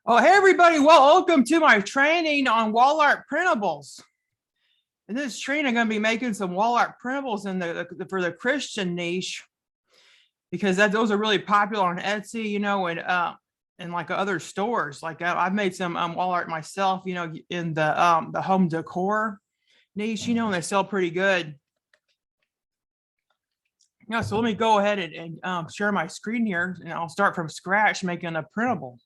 Oh, hey everybody, welcome to my training on wall art printables. In this training, I'm going to be making some wall art printables for the Christian niche because those are really popular on Etsy, and like other stores. Like I've made some wall art myself, in the home decor niche, and they sell pretty good. So let me go ahead and share my screen here, and I'll start from scratch making a printable.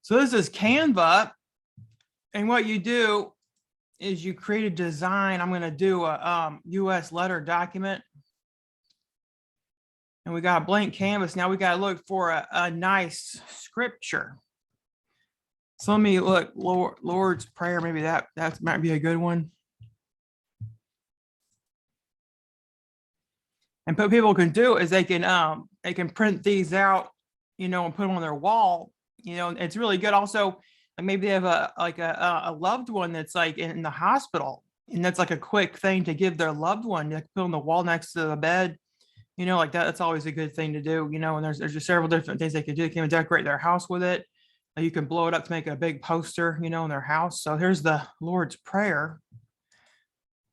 So this is Canva, and what you do is you create a design. I'm going to do a US letter document, and we got a blank canvas. Now we got to look for a nice scripture. So let me look. Lord's Prayer, maybe that might be a good one. And what people can do is they can print these out, and put them on their wall. It's really good. Also, maybe they have a loved one that's like in the hospital, and that's like a quick thing to give their loved one. You put on the wall next to the bed, like that. That's always a good thing to do. And there's just several different things they could do. They can decorate their house with it. You can blow it up to make a big poster, in their house. So here's the Lord's Prayer.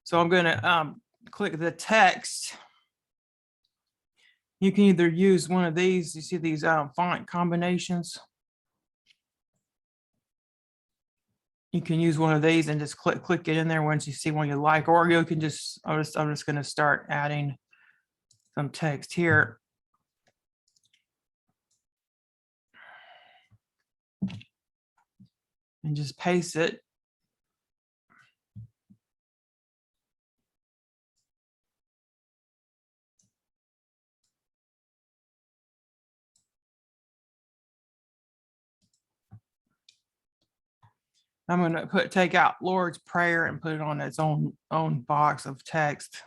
So I'm going to click the text. You can either use one of these. You see these font combinations. You can use one of these and just click it in there once you see one you like, or you can just, I'm just going to start adding some text here. And just paste it. I'm going to take out Lord's Prayer and put it on its own box of text.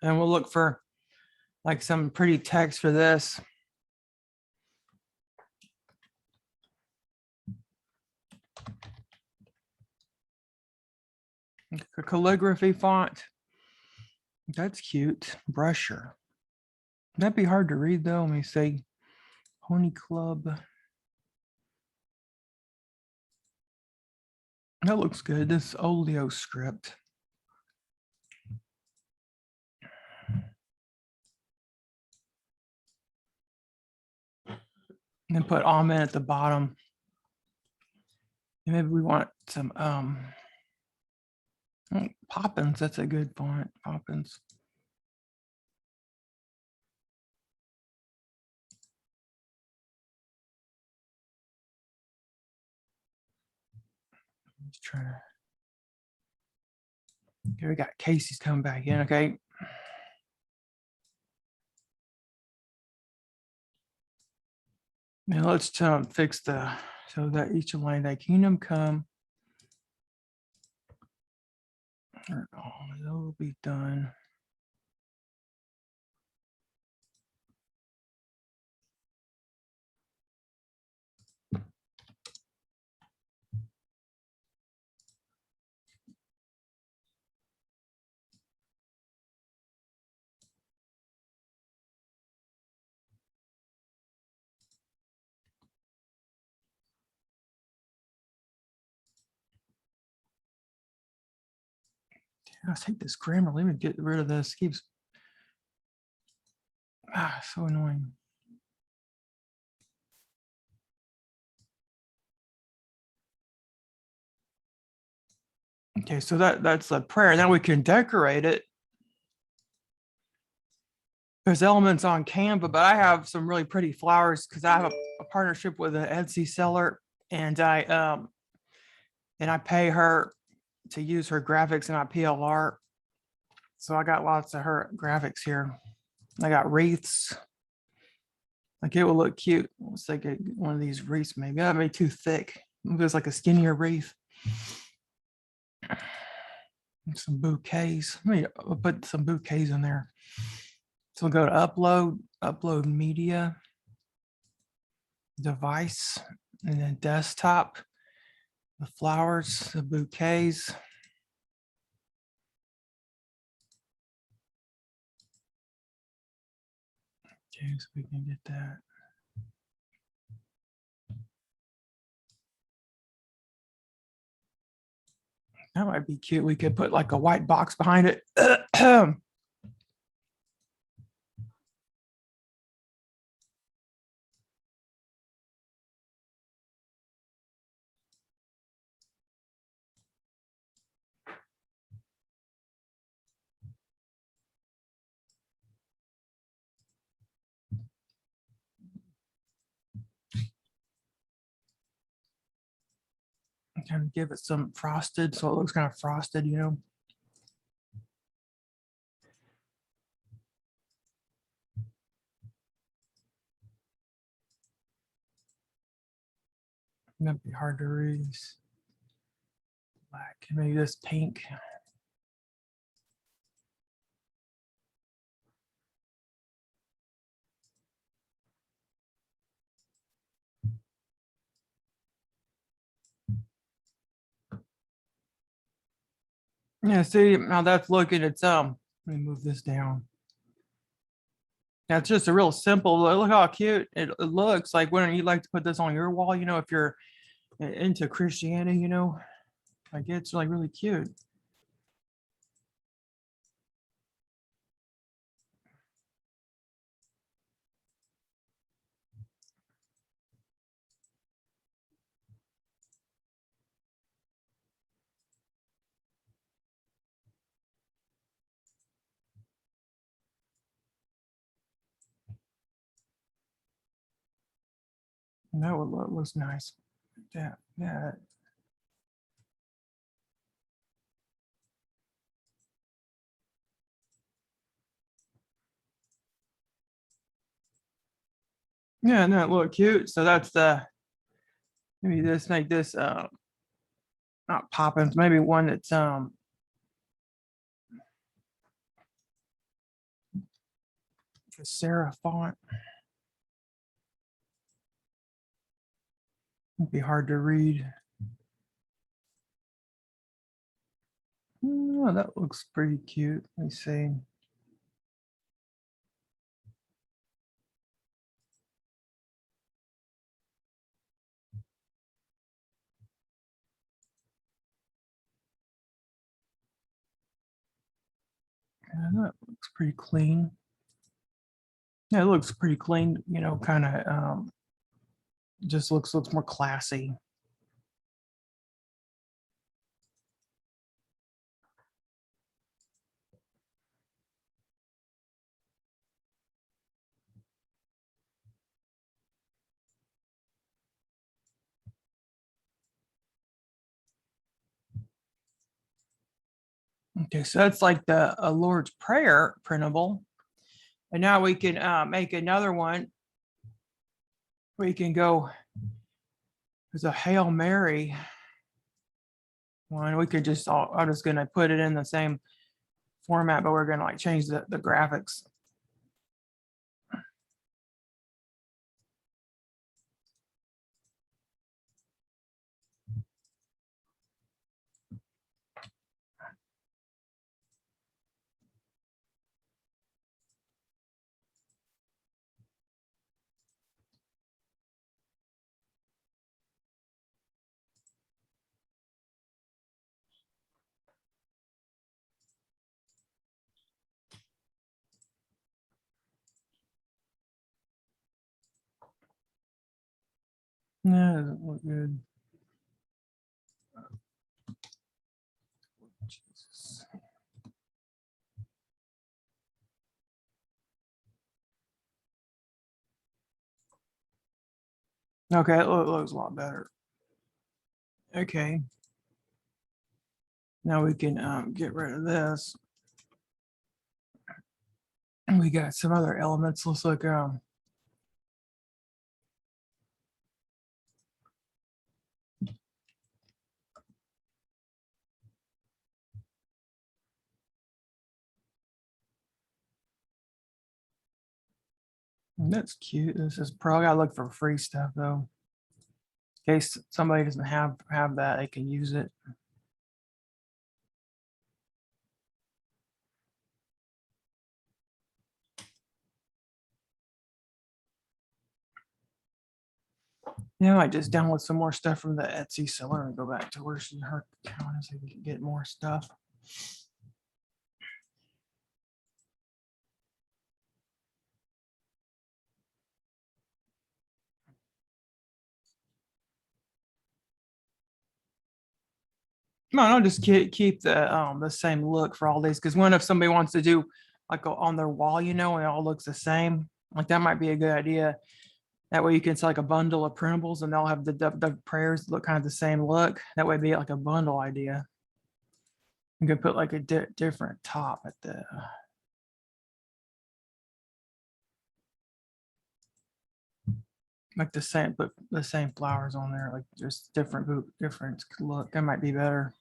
And we'll look for like some pretty text for this. A calligraphy font. That's cute. Brusher. That'd be hard to read though. Let me say Pony Club. That looks good. This Oleo script. And then put Amen at the bottom. And maybe we want some Poppins. That's a good font. Poppins. Let's try to. Okay, we got Casey's coming back in. Okay. Now let's fix so that each line, thy kingdom come. Oh, that will be done. Let's take this grammar. Let me get rid of this. Keeps so annoying. Okay, so that's a prayer. Now we can decorate it. There's elements on Canva, but I have some really pretty flowers because I have a partnership with an Etsy seller, and I pay her to use her graphics in my PLR. So I got lots of her graphics here. I got wreaths. Like it will look cute. Let's like one of these wreaths, maybe. That may be too thick. It was like a skinnier wreath. Some bouquets. Let me put some bouquets in there. So we'll go to upload media, device, and then desktop, the flowers, the bouquets. Okay, so we can get that. That might be cute. We could put like a white box behind it. Kind of give it some frosted, so it looks kind of frosted, you know. That'd be hard to read. Black, maybe this pink. Yeah, see how that's looking. It's let me move this down. That's just a real simple. Look how cute it looks. Like, wouldn't you like to put this on your wall? You know, if you're into Christianity, you know, like it's like really cute. And that would looks nice. Yeah, yeah. Yeah, and that look cute. So that's the maybe this make this not poppins, maybe one that's the Sarah font. It'd be hard to read. Oh, that looks pretty cute. Let me see. Yeah, that looks pretty clean. Yeah, it looks pretty clean, you know, kind of just looks more classy. Okay, so that's like the Lord's Prayer printable. And now we can make another one. We can go, there's a Hail Mary one. We could just, I'm just gonna put it in the same format, but we're gonna like change the graphics. Yeah, doesn't look good. Jesus. Okay, it looks a lot better. Okay. Now we can get rid of this. And we got some other elements. Looks like That's cute. This is pro. I gotta look for free stuff though. In case somebody doesn't have that, they can use it. Yeah, I might just download some more stuff from the Etsy seller and go back to where her account is so we can get more stuff. No, no, just keep the same look for all these. Because what if somebody wants to do like on their wall, and it all looks the same? Like that might be a good idea. That way you can sell like a bundle of printables and they'll have the prayers look kind of the same look. That way be like a bundle idea. You could put like a different top at the like the same, but the same flowers on there, like just different look. That might be better.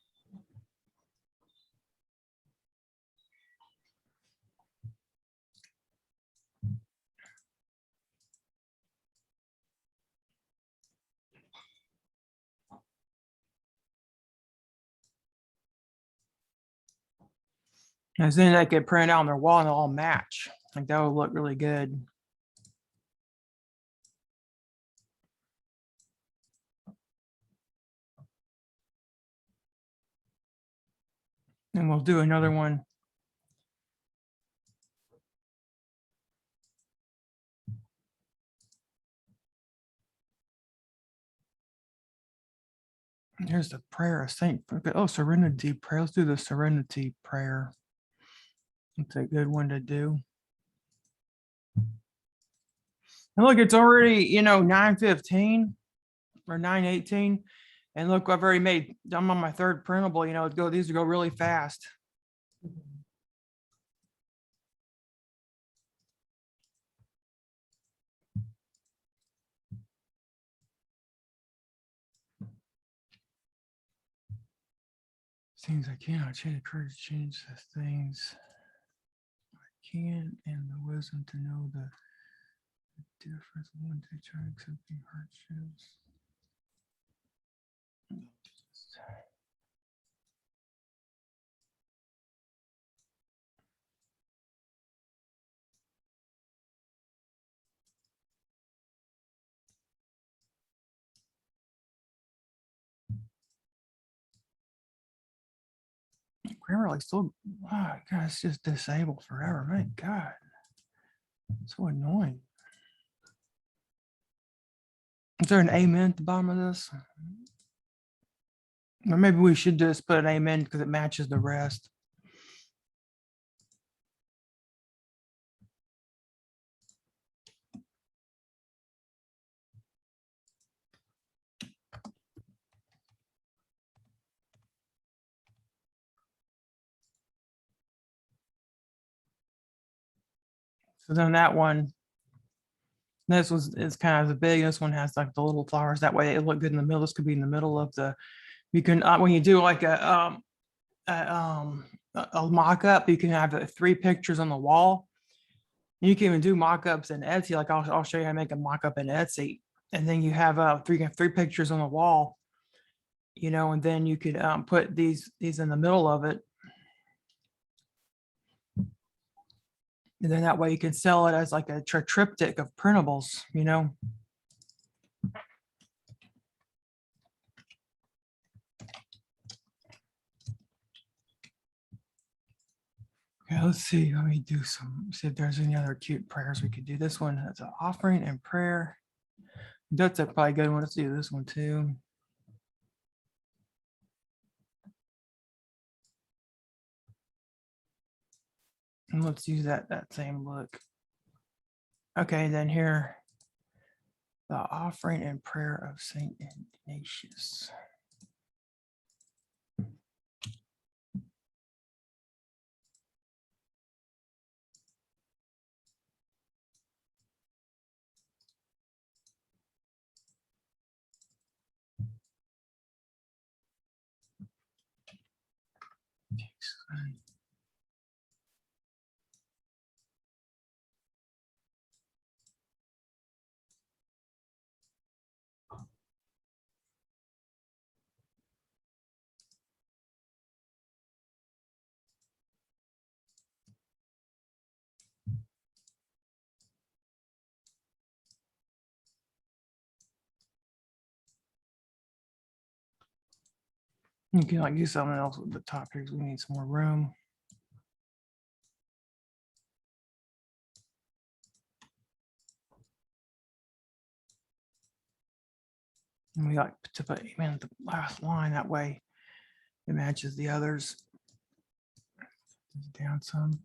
And then they could print out on their wall and they'll all match. Like that would look really good. And we'll do another one. Here's the prayer of Saint. Oh, serenity prayer. Let's do the serenity prayer. It's a good one to do. And look, it's already 9:15 or 9:18. And look, I've already made. I'm on my third printable. These go really fast. Things I cannot change, courage to change the things I can, and the wisdom to know the difference one to try accepting hardships. Grammar like still, oh God, it's just disabled forever. My God, so annoying. Is there an amen at the bottom of this? Or maybe we should just put an amen because it matches the rest. So then that one, this was is kind of the big. This one has like the little flowers. That way it look good in the middle. This could be in the middle of the. You can when you do like a mock-up, you can have 3 pictures on the wall. You can even do mock-ups in Etsy. Like I'll show you how to make a mock-up in Etsy, and then you have three pictures on the wall. And then you could put these in the middle of it. And then that way you can sell it as like a triptych of printables, Okay, let's see. Let me see if there's any other cute prayers we could do. This one has an offering and prayer. That's a probably good one. Let's do this one too. And let's use that same look. Okay, then here, the offering and prayer of Saint Ignatius. You can like do something else with the top here because we need some more room. And we like to put amen the last line, that way it matches the others. Down some.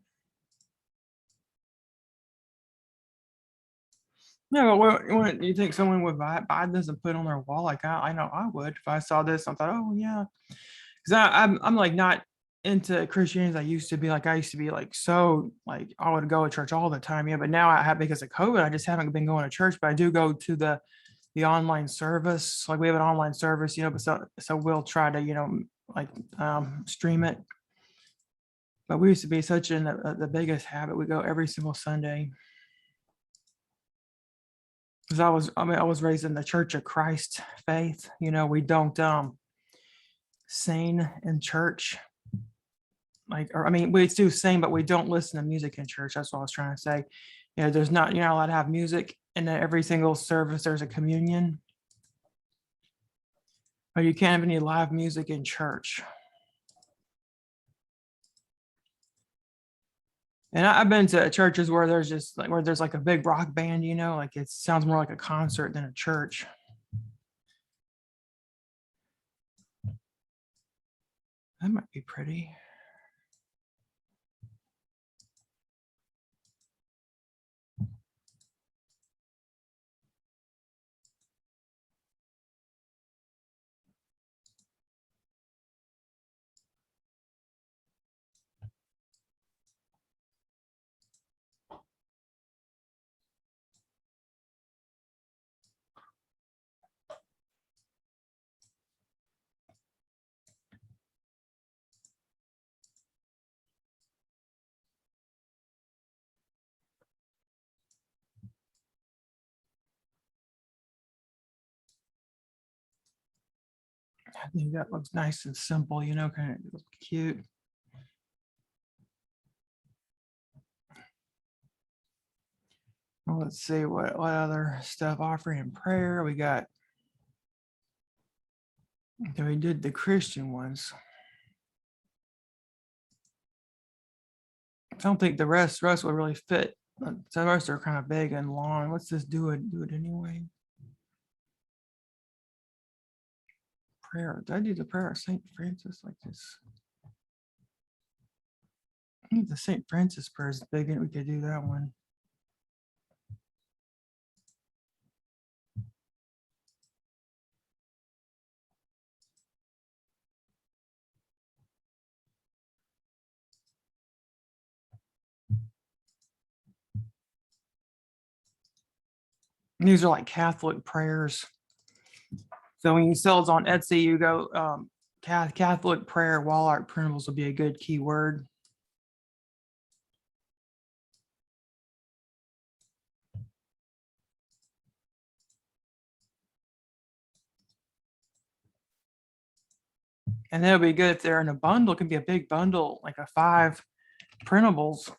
No, what you think someone would buy this and put on their wall? Like I know I would if I saw this. I thought, oh yeah, because I'm like not into Christianity as I used to be. Like I used to be like so like I would go to church all the time. Yeah, but now I have, because of COVID, I just haven't been going to church. But I do go to the online service. Like we have an online service, you know. But so we'll try to, you know, like stream it. But we used to be such in the biggest habit. We go every single Sunday. Because I was raised in the Church of Christ faith. You know, we don't sing in church. Like, or I mean, we do sing, but we don't listen to music in church. That's what I was trying to say. You know, you're not allowed to have music, and then every single service there's a communion. But you can't have any live music in church. And I've been to churches where there's just like where there's like a big rock band, you know, like it sounds more like a concert than a church. That might be pretty. I think that looks nice and simple, you know, kind of cute. Well, let's see what other stuff. Offering and prayer. We got. Then we did the Christian ones. I don't think the rest would really fit. Some of us are kind of big and long. Let's just do it anyway. Prayer. Did I do the prayer of St. Francis like this? I think the St. Francis prayer is big, and we could do that one. These are like Catholic prayers. So when you sell it on Etsy, you go Catholic prayer wall art printables will be a good keyword. And that'll be good if they're in a bundle. It can be a big bundle, like a 5 printables.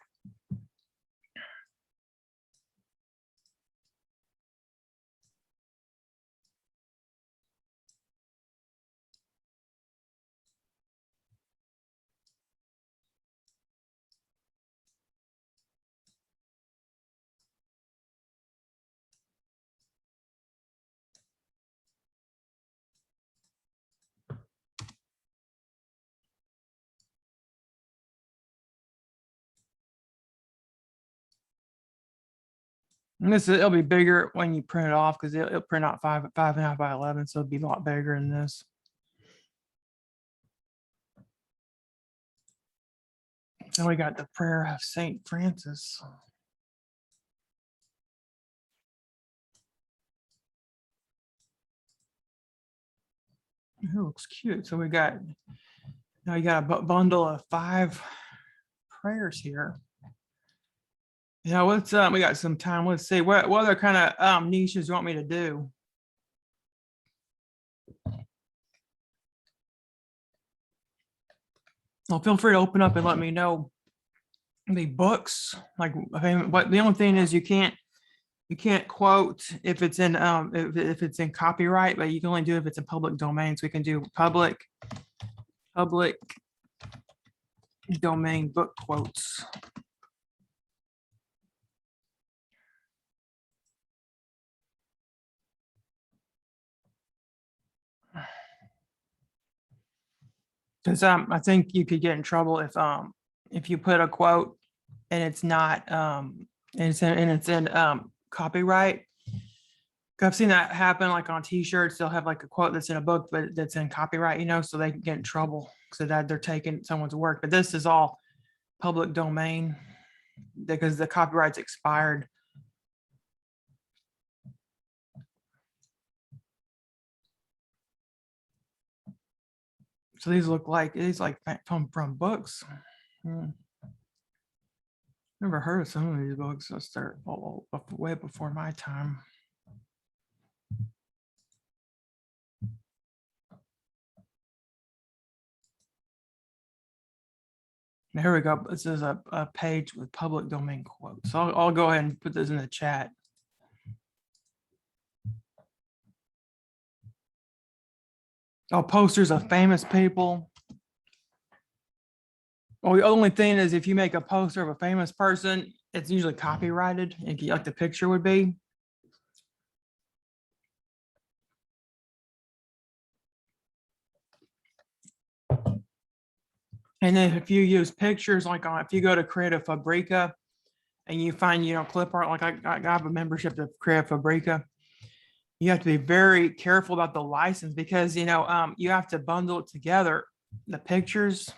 And it'll be bigger when you print it off, because it'll print out 5.5 by 11, so it'll be a lot bigger than this. And we got the prayer of St. Francis. It looks cute. So we got, now you got a bundle of 5 prayers here. Yeah, what's we got some time. Let's see what other kind of niches you want me to do. Well, feel free to open up and let me know. The books, like what the only thing is you can't quote if it's in if it's in copyright, but you can only do it if it's in public domain. So we can do public, Public domain book quotes. Because I think you could get in trouble if you put a quote and it's not and it's in copyright. 'Cause I've seen that happen like on t-shirts. They'll have like a quote that's in a book, but that's in copyright, you know, so they can get in trouble so that they're taking someone's work. But this is all public domain because the copyright's expired. So these look like from books. Never heard of some of these books. So they're all way before my time. Here we go. This is a page with public domain quotes. So I'll go ahead and put this in the chat. Oh, posters of famous people. Well, the only thing is if you make a poster of a famous person, it's usually copyrighted, like the picture would be. And then if you use pictures, like if you go to Creative Fabrica and you find, you know, clip art, like I have a membership to Creative Fabrica, you have to be very careful about the license because, you know, you have to bundle it together, the pictures,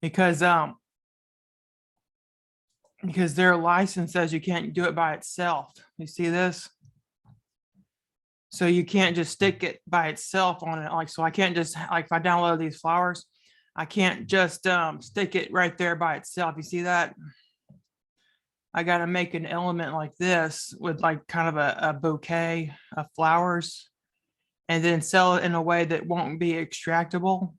because their license says you can't do it by itself. You see this? So you can't just stick it by itself on it. Like, so I can't just, like, if I download these flowers, I can't just stick it right there by itself. You see that? I got to make an element like this with like kind of a bouquet of flowers and then sell it in a way that won't be extractable.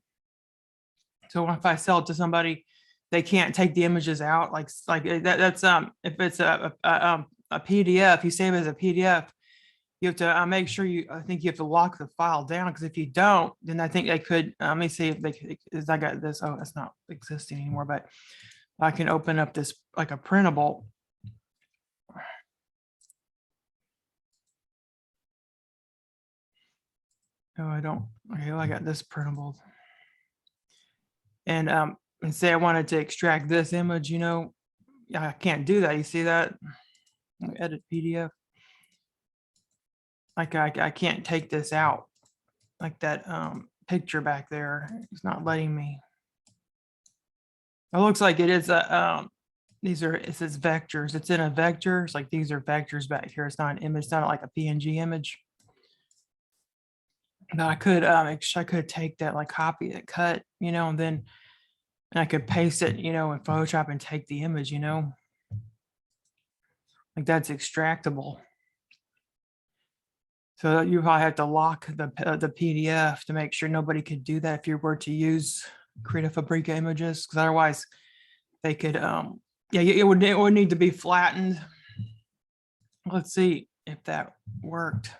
So if I sell it to somebody, they can't take the images out. Like that's if it's a PDF, you save it as a PDF, you have to make sure I think you have to lock the file down, because if you don't, then I think they could, let me see if they, I got this, oh, it's not existing anymore, but I can open up this like a printable. Oh, I don't, okay, well, I got this printable. And say I wanted to extract this image, you know, I can't do that. You see that? Edit PDF. Like I can't take this out, like that picture back there. It's not letting me. It looks like it is a these are, it says vectors. It's in a vector. It's like these are vectors back here. It's not an image. It's not like a PNG image. But I could take that, like copy it, cut, you know, and then I could paste it, you know, in Photoshop and take the image, you know, like that's extractable. So you probably have to lock the PDF to make sure nobody could do that if you were to use Creative Fabrica images, because otherwise they could, yeah, it would need to be flattened. Let's see if that worked.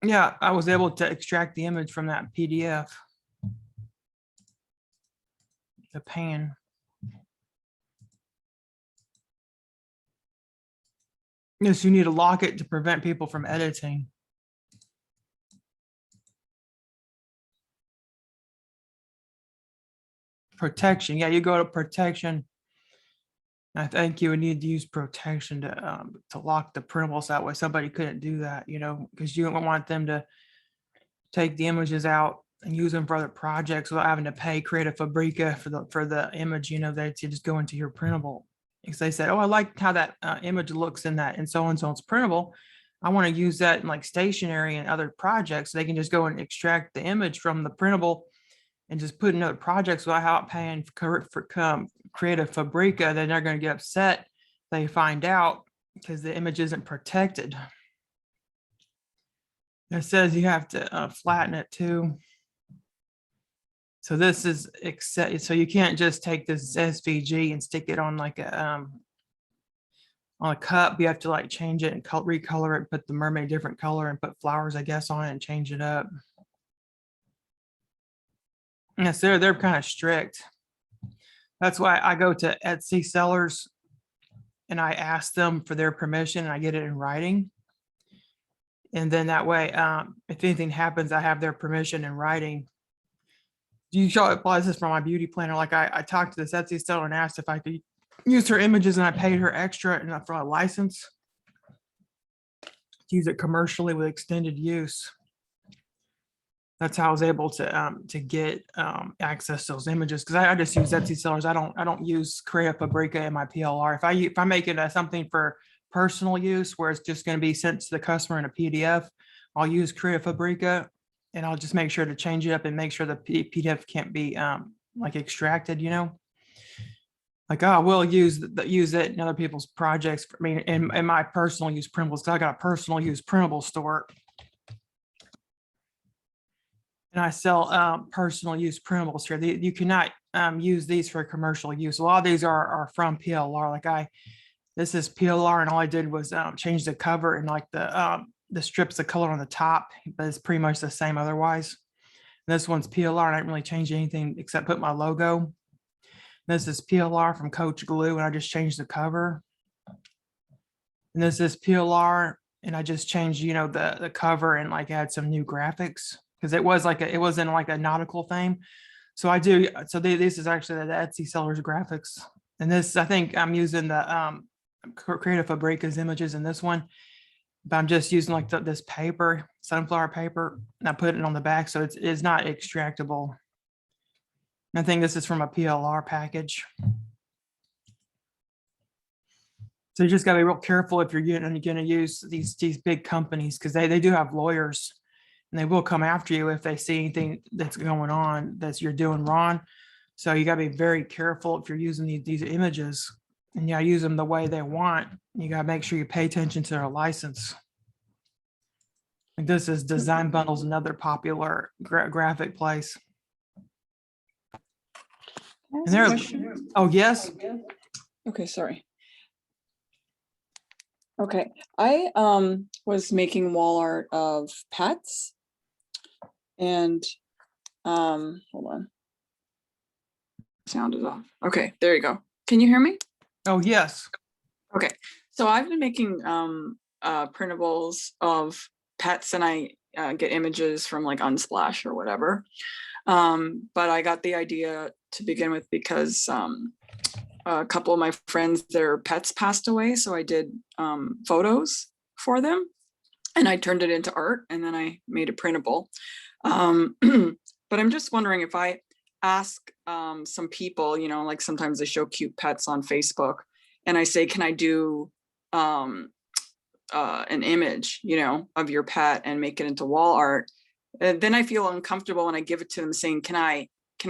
Yeah, I was able to extract the image from that PDF. The pan. Yes, you need to lock it to prevent people from editing. Protection. Yeah, you go to protection. I think you would need to use protection to lock the printables that way. Somebody couldn't do that, you know, because you don't want them to take the images out and use them for other projects without having to pay Creative Fabrica for the image, you know, that you just go into your printable. Because they said, oh, I like how that image looks in that and so and so's printable. I want to use that in like stationery and other projects. So they can just go and extract the image from the printable and just put in other projects without paying for Creative Fabrica. Then they're going to get upset. They find out because the image isn't protected. It says you have to flatten it too. So this is so you can't just take this SVG and stick it on like a on a cup, you have to like change it and recolor it, put the mermaid different color and put flowers, I guess, on it and change it up. Yes, they're kind of strict. That's why I go to Etsy sellers and I ask them for their permission and I get it in writing. And then that way, if anything happens, I have their permission in writing. You show applies this for my beauty planner. Like I talked to this Etsy seller and asked if I could use her images and I paid her extra and for a license to use it commercially with extended use. That's how I was able to get access to those images, because I just use Etsy sellers. I don't use Creative Fabrica in my PLR. If I make it something for personal use where it's just going to be sent to the customer in a PDF, I'll use Creative Fabrica and I'll just make sure to change it up and make sure the PDF can't be like extracted, like, oh, we'll use it in other people's projects. I mean, in my personal use printables, I got a personal use printable store. And I sell personal use printables here. You cannot use these for commercial use. A lot of these are from PLR. Like this is PLR, and all I did was change the cover and like the strips of color on the top, but it's pretty much the same otherwise. This one's PLR, and I didn't really change anything except put my logo. This is PLR from Coach Glue, and I just changed the cover. And this is PLR, and I just changed, the cover and like add some new graphics, because it was in like a nautical theme. So this is actually the Etsy sellers graphics. And this, I think I'm using the Creative Fabrica's images in this one, but I'm just using like this paper, sunflower paper, and I put it on the back. So it's not extractable. And I think this is from a PLR package. So you just gotta be real careful if you're going to use these big companies, because they do have lawyers. And they will come after you if they see anything that's going on that you're doing wrong. So you got to be very careful if you're using these images, and you got to use them the way they want. You got to make sure you pay attention to their license. And this is Design Bundles, another popular graphic place. And there, oh yes. Okay, sorry. Okay, I was making wall art of pets. And hold on. Sound is off. Okay, there you go. Can you hear me? Oh, yes. Okay, so I've been making printables of pets, and I get images from like Unsplash or whatever. But I got the idea to begin with because a couple of my friends, their pets passed away. So I did photos for them, and I turned it into art, and then I made a printable. But I'm just wondering if I ask some people, like sometimes they show cute pets on Facebook, and I say, can I do an image, of your pet and make it into wall art? And then I feel uncomfortable when I give it to them saying, can I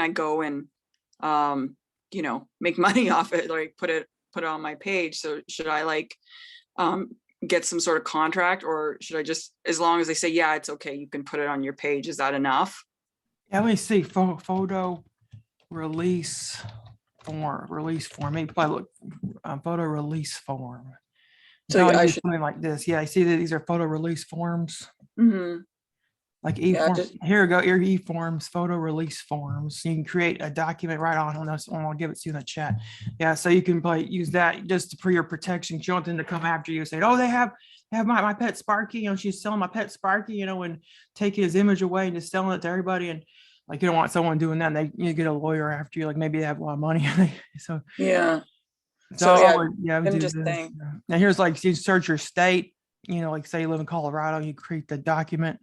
go and, make money off it, like put it on my page? So should I like get some sort of contract, or should I just, as long as they say, yeah, it's okay, you can put it on your page, is that enough? Yeah, let me see. Photo release form. Maybe I look photo release form. So I should something like this. Yeah, I see that these are photo release forms. Mm-hmm. Like e-forms. Here we go. Here e-forms, photo release forms. You can create a document right on this one. I'll give it to you in the chat. Yeah, so you can use that just for your protection. You don't want them to come after you and say, oh, they have my pet Sparky. She's selling my pet Sparky. And taking his image away and just selling it to everybody. And like, you don't want someone doing that. And you get a lawyer after you. Like maybe they have a lot of money. So yeah. I'm just saying. Now here's like, you search your state. Like say you live in Colorado, you create the document.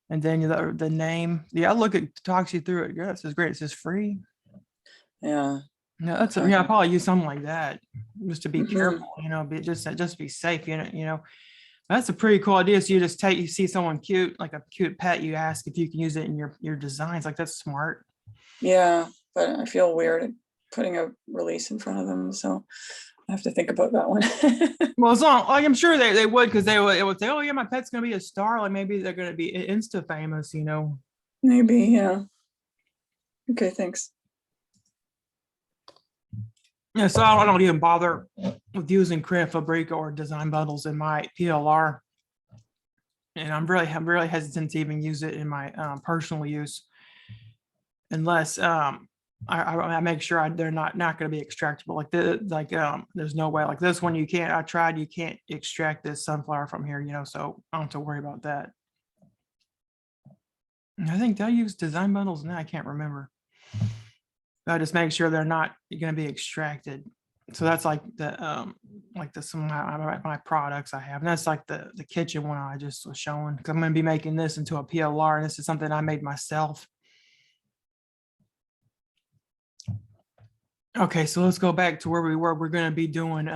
And then the name. Yeah, look, it talks you through it. Yeah, this is great. It says free. Yeah. No, that's I'll probably use something like that just to be careful. Just be safe. That's a pretty cool idea. So you see someone cute, like a cute pet, you ask if you can use it in your designs. Like that's smart. Yeah, but I feel weird putting a release in front of them, so I have to think about that one. Well, as long, like I'm sure they would, because they would say, oh yeah, my pet's gonna be a star. Like maybe they're gonna be Insta famous, Maybe, yeah. Okay, thanks. Yeah, so I don't even bother with using Credit Fabrica or design bundles in my PLR. And I'm really hesitant to even use it in my personal use, unless I make sure they're not going to be extractable. There's no way like this one you can't. I tried, you can't extract this sunflower from here, so I don't have to worry about that. And I think I use design bundles now. I can't remember. I just make sure they're not going to be extracted. So that's like some of my products I have, and that's like the kitchen one I just was showing, because I'm going to be making this into a PLR, and this is something I made myself. Okay, so let's go back to where we were. We're going to be doing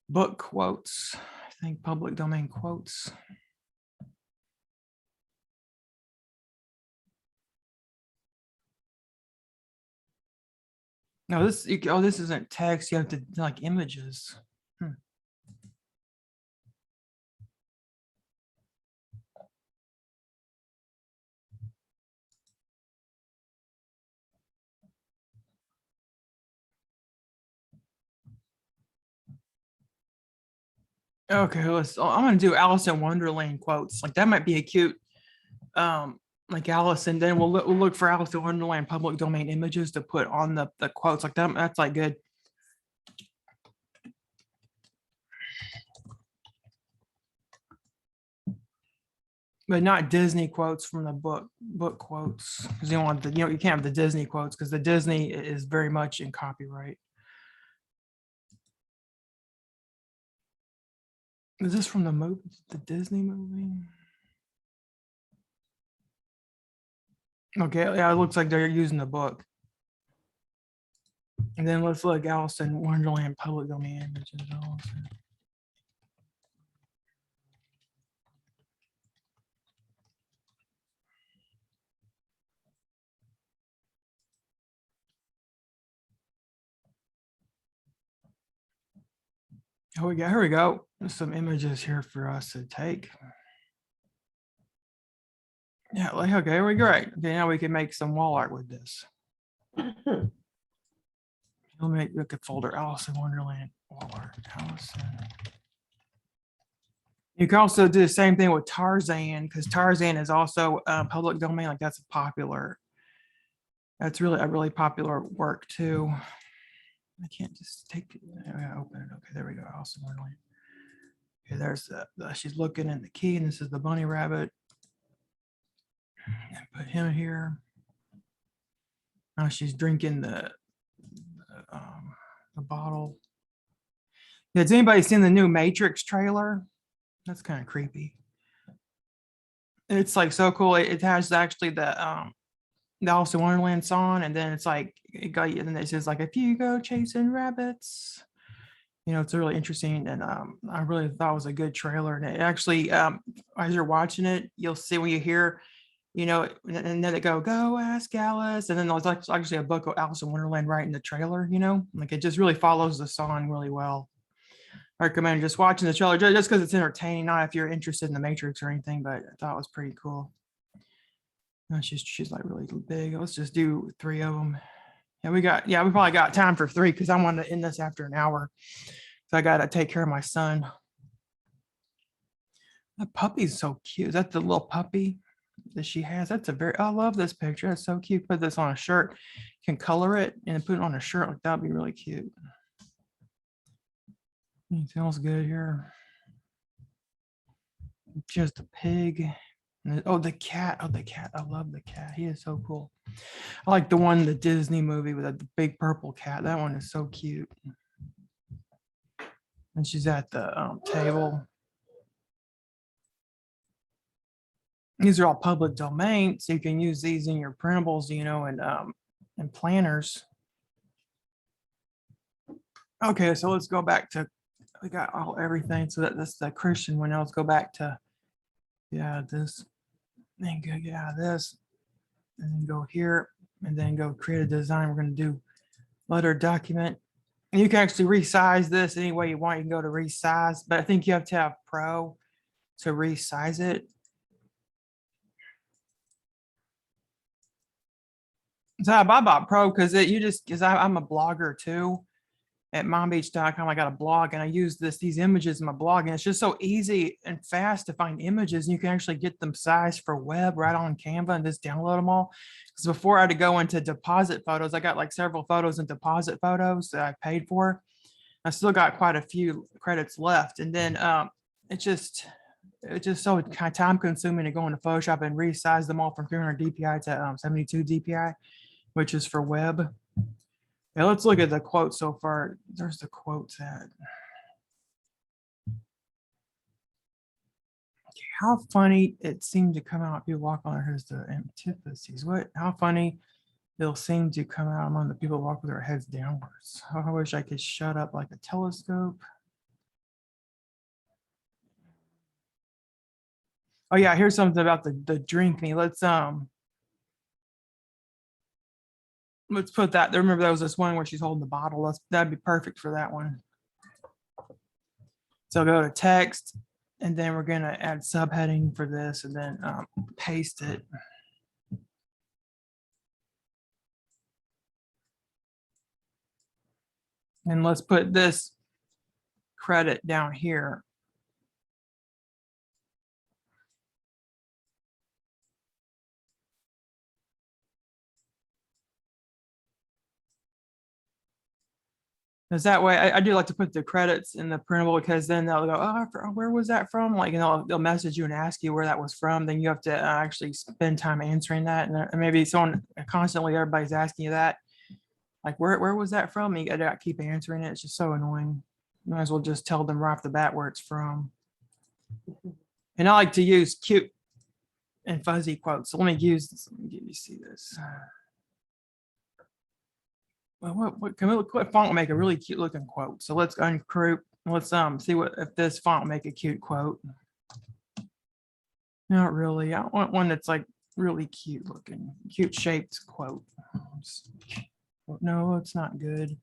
book quotes. I think public domain quotes. No, this isn't text. You have to like images. Okay, I'm gonna do Alice in Wonderland quotes. Like that might be a cute, like Alice, and then we'll look for Alice in Wonderland public domain images to put on the quotes. Like that, that's like good. But not Disney quotes from the book quotes, because you don't want you can't have the Disney quotes, because the Disney is very much in copyright. Is this from the movie, the Disney movie? Okay, yeah, it looks like they're using the book. And then let's look Alice in Wonderland public domain images. Here we go. There's some images here for us to take. Yeah, like, okay, we're great. Okay, now we can make some wall art with this. We'll make look at folder Alice in Wonderland wall art. Alice. You can also do the same thing with Tarzan, because Tarzan is also public domain. Like that's popular. That's really a really popular work too. I can't just take it. I gotta open it. Okay, there we go. Alice in Wonderland. Okay, there's she's looking in the key, and this is the bunny rabbit. And put him here. Now she's drinking the bottle. Has anybody seen the new Matrix trailer? That's kind of creepy. It's like so cool. It has actually the Alice in Wonderland song, and then it's like and it says like, if you go chasing rabbits. It's really interesting, and I really thought it was a good trailer. And it actually, as you're watching it, you'll see when you hear, and then they go ask Alice, and then there's actually a book of Alice in Wonderland right in the trailer. Like it just really follows the song really well. I recommend just watching the trailer just because it's entertaining, not if you're interested in the Matrix or anything, but I thought it was pretty cool. She's like really big. Let's just do 3 of them. Yeah, we probably got time for 3, because I want to end this after an hour. So I got to take care of my son. That puppy's so cute. Is that the little puppy that she has? I love this picture. That's so cute. Put this on a shirt. You can color it and put it on a shirt. Like that'd be really cute. It smells good here. Just a pig. Oh, the cat. Oh, the cat. I love the cat. He is so cool. I like the one, the Disney movie with the big purple cat. That one is so cute. And she's at the table. These are all public domain, so you can use these in your printables, and planners. Okay, so let's go back to, we got everything. So that's the Christian one. Now let's go back to, this. Then go get out of this, and then go here, and then go create a design. We're going to do letter document. And you can actually resize this any way you want. You can go to resize, but I think you have to have Pro to resize it. So I bought Pro because I'm a blogger too. At mombeach.com, I got a blog and I use these images in my blog, and it's just so easy and fast to find images. And you can actually get them sized for web right on Canva and just download them all. Because before I had to go into deposit photos, I got like several photos in deposit photos that I paid for. I still got quite a few credits left. And then it's just so kind of time consuming to go into Photoshop and resize them all from 300 DPI to 72 DPI, which is for web. Yeah, let's look at the quotes so far. There's the quotes at. How funny it seemed to come out. People walk on. Here's the antitheses. How funny they'll seem to come out among the people who walk with their heads downwards. I wish I could shut up like a telescope. Oh yeah, here's something about the drink me. Let's put that there. Remember there was this one where she's holding the bottle. That'd be perfect for that one. So go to text, and then we're gonna add subheading for this, and then paste it. And let's put this credit down here. Because that way, I do like to put the credits in the printable, because then they'll go, oh, where was that from? Like, they'll message you and ask you where that was from. Then you have to actually spend time answering that. And maybe someone constantly, everybody's asking you that. Like, where was that from? You got to keep answering it. It's just so annoying. You might as well just tell them right off the bat where it's from. And I like to use cute and fuzzy quotes. So let me use this. Let me get you see this. Well, what font will make a really cute looking quote? So let's uncroup. Let's see if this font will make a cute quote. Not really. I want one that's like really cute looking, cute shaped quote. No, it's not good.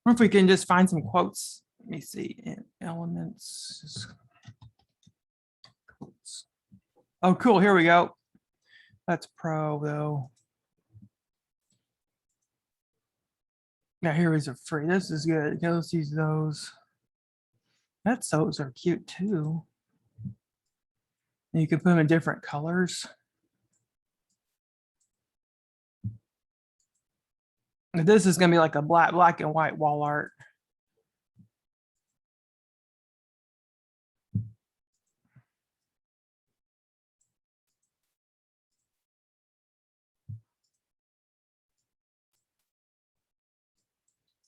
Or if we can just find some quotes. Let me see. Elements. Quotes. Oh, cool. Here we go. That's Pro though. Now here is a free. This is good. Okay, let's use those. Those are cute too. And you can put them in different colors. This is going to be like a black and white wall art.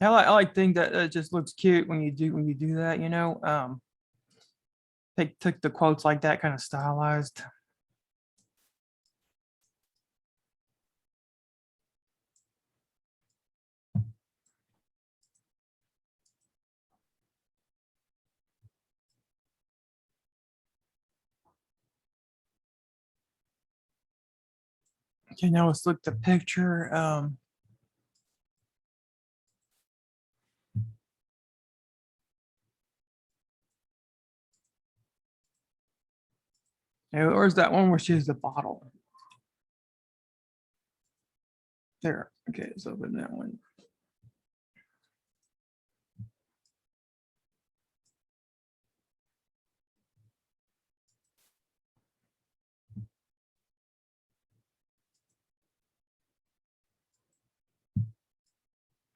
I like think that it just looks cute when you do that, you know. Took the quotes like that, kind of stylized. Okay, now let's look at the picture. Where's that one where she has the bottle? There. Okay, let's open that one.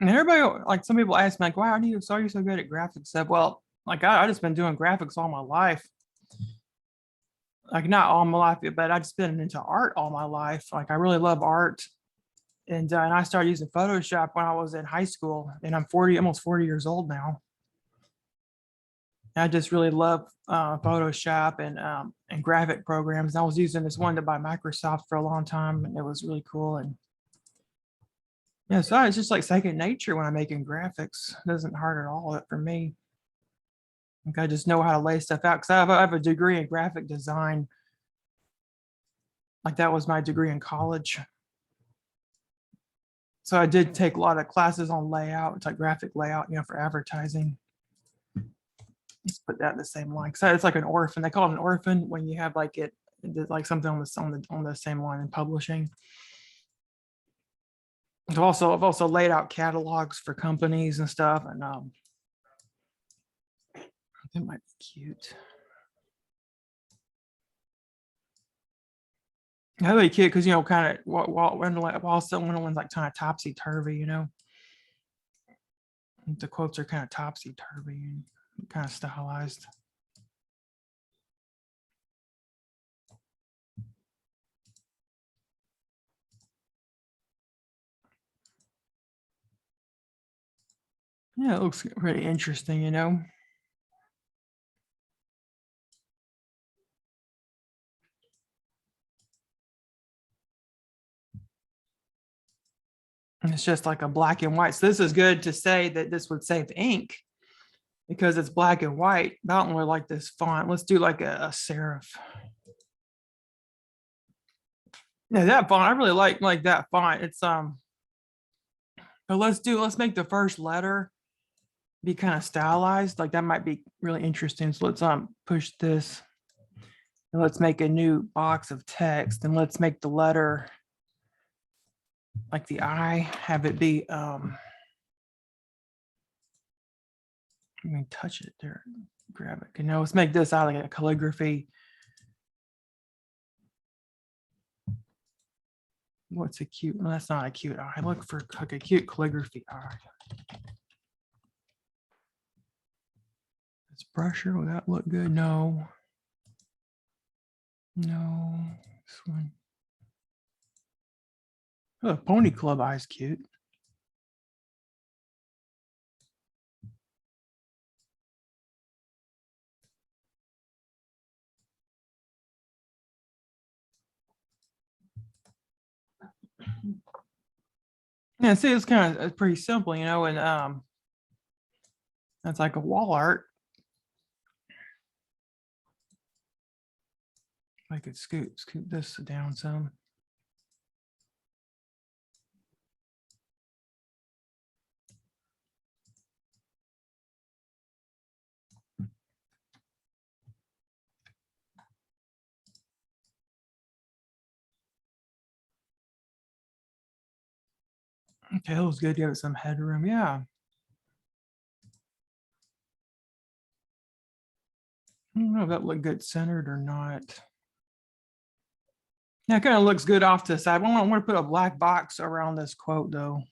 And everybody, like some people ask me, like, "Why are you so good at graphics stuff?" Well, like I just been doing graphics all my life. Like not all my life, but I just been into art all my life. Like I really love art, and I started using Photoshop when I was in high school, and I'm 40, almost 40 years old now. I just really love Photoshop and graphic programs. And I was using this one by Microsoft for a long time, and it was really cool. And yeah, so it's just like second nature when I'm making graphics. It doesn't hurt at all for me. Like I just know how to lay stuff out because I have a degree in graphic design. Like that was my degree in college. So I did take a lot of classes on layout. It's like graphic layout, you know, for advertising. Let's put that in the same line. So it's like an orphan. They call it an orphan when you have like like something on the same line in publishing. I've also laid out catalogs for companies and stuff, and that might be cute. That'd be cute because kind of while some one's like kind of topsy turvy, the quotes are kind of topsy turvy and kind of stylized. Yeah, it looks pretty interesting, And it's just like a black and white. So this is good to say that this would save ink because it's black and white. I don't really like this font. Let's do like a serif. Yeah, that font, I really like that font. It's but let's make the first letter be kind of stylized. Like that might be really interesting. So let's push this and let's make a new box of text and let's make the letter like the I, have it be let me touch it there, grab it. Okay, now let's make this out like a calligraphy. What's a cute? No, that's not a cute eye. Look for like a cute calligraphy eye. This brusher, will that look good? No. No. This one. Oh, pony club eye is cute. Yeah, see, it's kind of pretty simple, and that's like a wall art. I could scoot this down some. Okay, that was good. Give it some headroom. Yeah. I don't know if that looked good centered or not. Yeah, it kind of looks good off to the side. I want to put a black box around this quote though.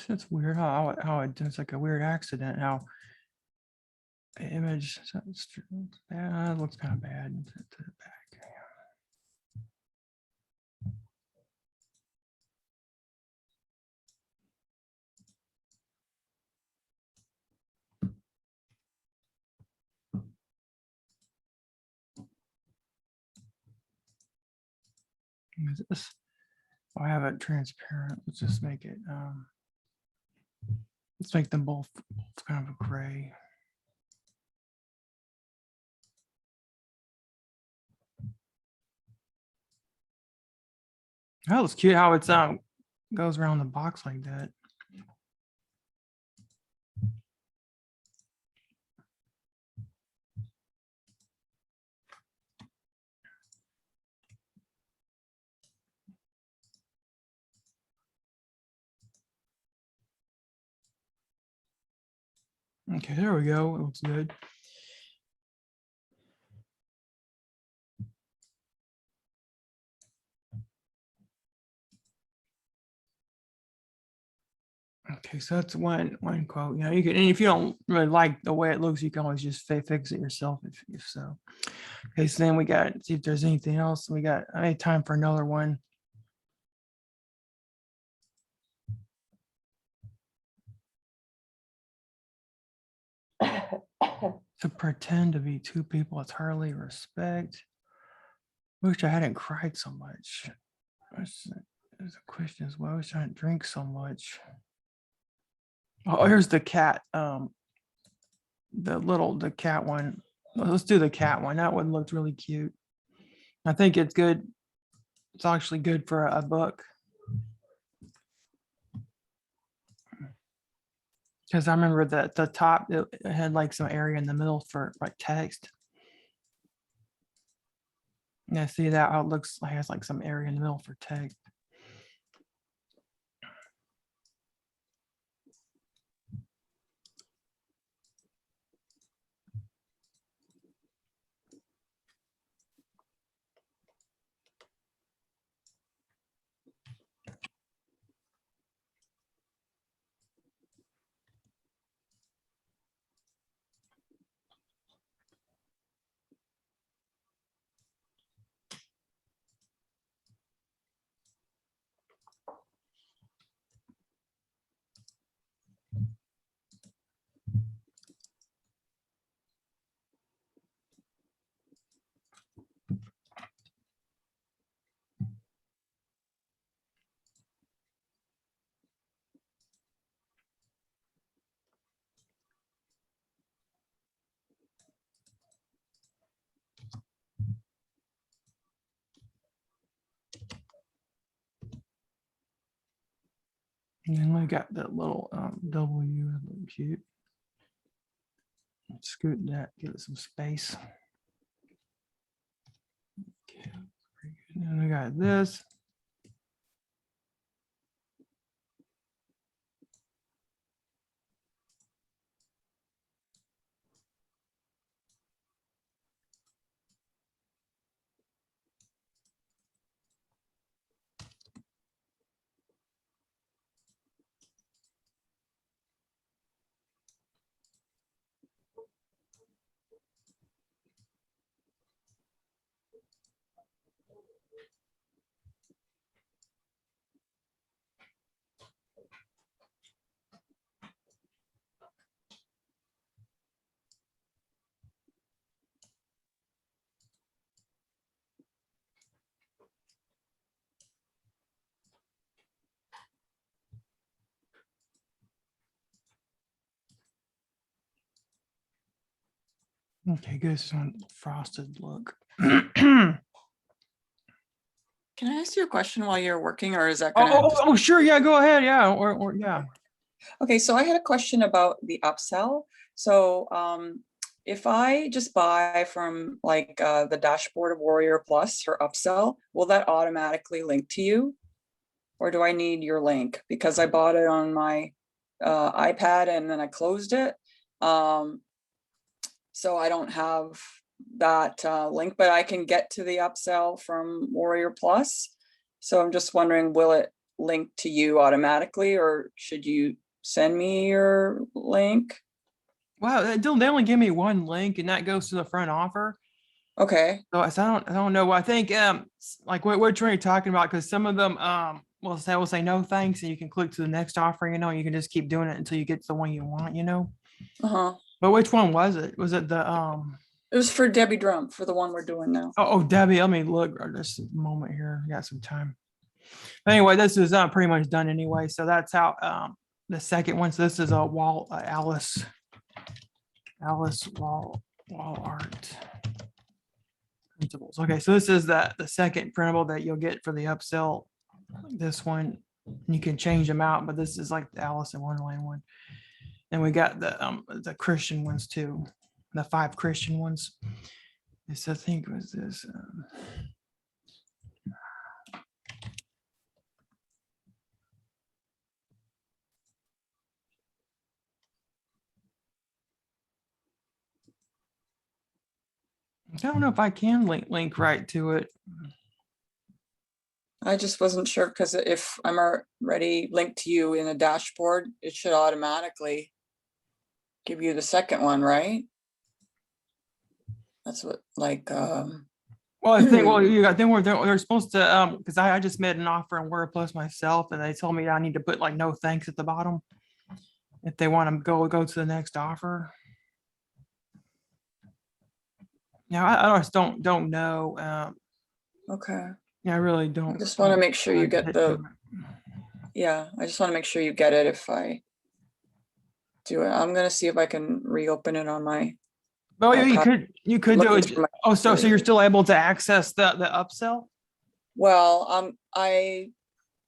It's weird how it's like a weird accident. How the image that looks kind of bad to the back. Is this? I have it transparent. Let's just make it. Let's make them both kind of a gray. That was cute how it's goes around the box like that. Okay, there we go. It looks good. Okay, so that's one quote. You can, and if you don't really like the way it looks, you can always just fix it yourself if so. Okay, so then we got, see if there's anything else. We got any time for another one. To pretend to be two people it's hardly respect. Wish I hadn't cried so much. There's a question as well. I wish I didn't drink so much. Oh, here's the cat. The cat one. Let's do the cat one. That one looked really cute. I think it's good. It's actually good for a book. Because I remember that the top it had like some area in the middle for like text. Yeah, see that how it looks like it has like some area in the middle for text. And then we got that little W, that look cute. Scoot that, give it some space. Okay, pretty good. And we got this. Okay, good. This one frosted look. Can I ask you a question while you're working, or is that gonna? Oh, sure. Yeah, go ahead. Yeah, or yeah. Okay, so I had a question about the upsell. So if I just buy from like the dashboard of Warrior Plus or upsell, will that automatically link to you? Or do I need your link? Because I bought it on my iPad and then I closed it. So I don't have that link, but I can get to the upsell from Warrior Plus. So I'm just wondering, will it link to you automatically, or should you send me your link? Wow, they only give me one link, and that goes to the front offer. Okay. So I don't know. I think like what you're talking about, because some of them will say no thanks, and you can click to the next offer. You can just keep doing it until you get to the one you want. Uh-huh. But which one was it? Was it the It was for Debbie Drum, for the one we're doing now. Oh, Debbie, let me look just a moment here. I got some time. But anyway, this is pretty much done anyway. So that's how the second one. So this is a wall Alice wall art printables. Okay, so this is the second printable that you'll get for the upsell. This one, you can change them out, but this is like the Alice in Wonderland one. And we got the Christian ones too, the 5 Christian ones. This I think was this. I don't know if I can link right to it. I just wasn't sure, because if I'm already linked to you in a dashboard, it should automatically give you the second one, right? That's what, like, Well, I think I think they're supposed to because I just made an offer on WordPlus myself, and they told me I need to put like no thanks at the bottom if they want to go to the next offer. Yeah, I just don't know. Okay. Yeah, I really I don't just want to make sure you get get to the, it. yeah, I just want to make sure you get it if I do it. I'm gonna see if I can reopen it on my Well, iPad, you could do looking it. through my Oh, so history. you're still able to access the upsell? Well, I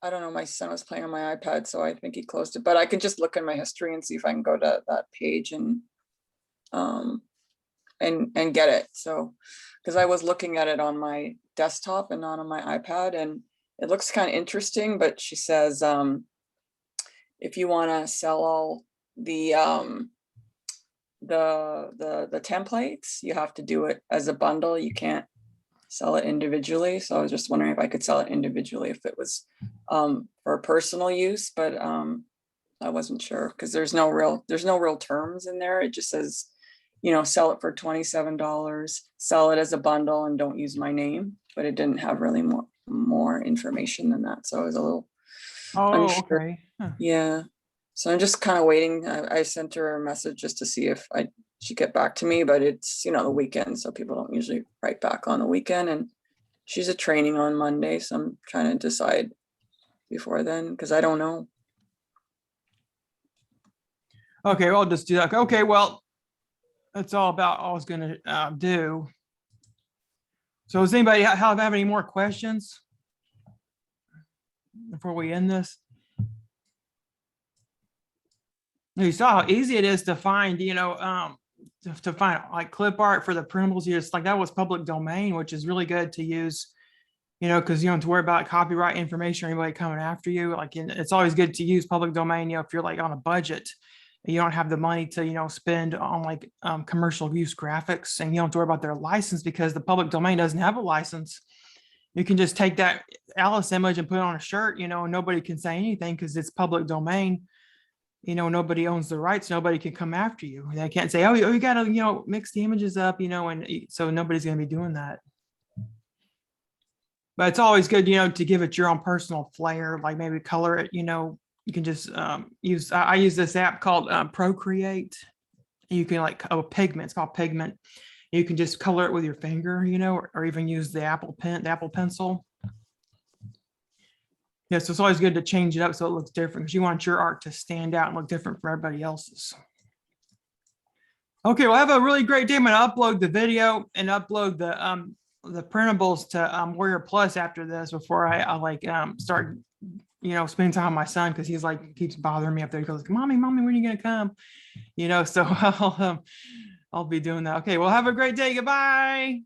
don't know, my son was playing on my iPad, so I think he closed it, but I can just look in my history and see if I can go to that page um, and get it. So, because I was looking at it on my desktop and not on my iPad, and it looks kind of interesting, but she says, if you want to sell all the, the templates, you have to do it as a bundle. You can't sell it individually. So I was just wondering if I could sell it individually if it was for personal use, but I wasn't sure because there's no real terms in there. It just says, sell it for $27, sell it as a bundle and don't use my name, but it didn't have really more information than that. So I was a little Oh, unsure. okay. Huh. Yeah. So I'm just kind of waiting. I sent her a message just to see if she'd get back to me, but it's, the weekend, so people don't usually write back on the weekend. And she's a training on Monday, so I'm trying to decide before then because I don't know. Okay, well, I'll just do that. Okay, well, that's all about all I was gonna do. So does anybody have any more questions before we end this? You saw how easy it is to find, to find like clip art for the printables. You just like that was public domain, which is really good to use, because you don't have to worry about copyright information or anybody coming after you. Like, it's always good to use public domain, if you're like on a budget, you don't have the money to, spend on like commercial use graphics, and you don't have to worry about their license because the public domain doesn't have a license. You can just take that Alice image and put it on a shirt, and nobody can say anything because it's public domain. Nobody owns the rights. Nobody can come after you. They can't say, oh, you got to, mix the images up, and so nobody's going to be doing that. But it's always good, to give it your own personal flair, like maybe color it, you can just I use this app called Procreate. You can Pigment, it's called Pigment. You can just color it with your finger, or even use the Apple Pencil. Yeah, so it's always good to change it up so it looks different because you want your art to stand out and look different from everybody else's. Okay, well, have a really great day. I'm going to upload the video and upload the printables to Warrior Plus after this before I start spending time with my son because he's keeps bothering me up there. He goes, mommy, when are you gonna come? So I'll be doing that. Okay, well, have a great day. Goodbye.